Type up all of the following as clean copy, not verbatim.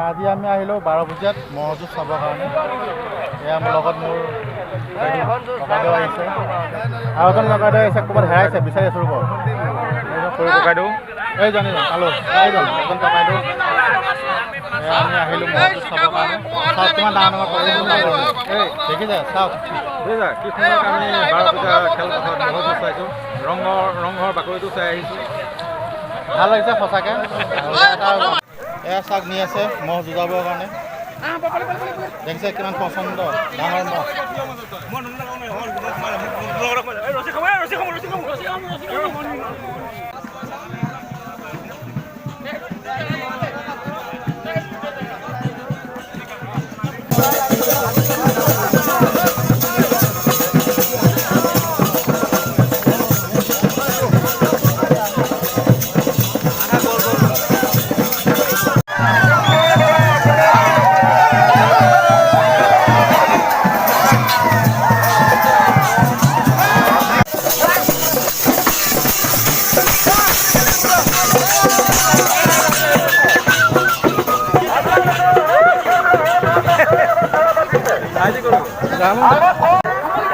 আজি আমি আহিলোঁ 12 বজাত মহযুঁজ চাবৰ কাৰণে। এয়া মোৰ লগত মোৰ ককাইদেউ আহিছে, আৰু এজন ককাইদেউ আহিছে, ক'ৰবাত হেৰাইছে, বিচাৰি আছোঁ ৰ'ব। সৰু ককাইদেউ এইজন পালোঁ, এইজন এজন ককাইদেউ। এয়া আমি আহিলোঁ মহযুঁজ চাবৰ কাৰণে। চাওক কিমান ডাঙৰ ডাঙৰ এই দেখিছে, চাওক কি সুন্দৰকৈ আমি 12 বজা খেলপথাৰত মহযুঁজ চাইছোঁ। ৰংঘৰ বাকৰিটো চাই আহিছোঁ, ভাল লাগিছে সঁচাকৈ। এয়া চাওক নি আছে মহ যুঁজাবৰ কাৰণে, দেখিছে কিমান পচন্দ ডাঙৰ মহ।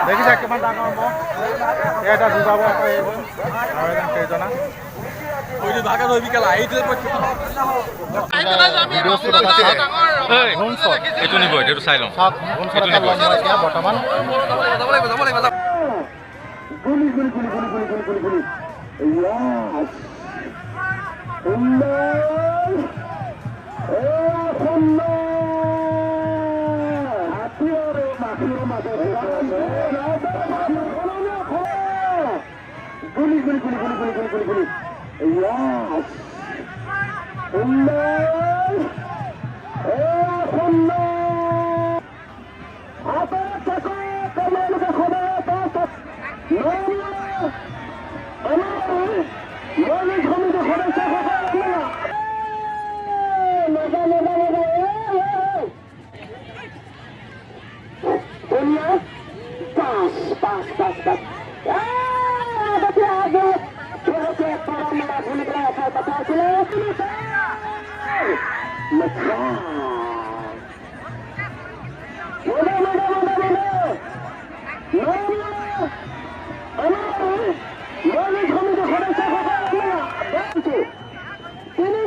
দেখিছে কিমান ডাঙৰ মহ। এটা যুঁজাব আকৌ এইবোৰ আৰু এজন কেইজনা এইটো নিব, এইটো চাই লওঁ। বৰ্তমান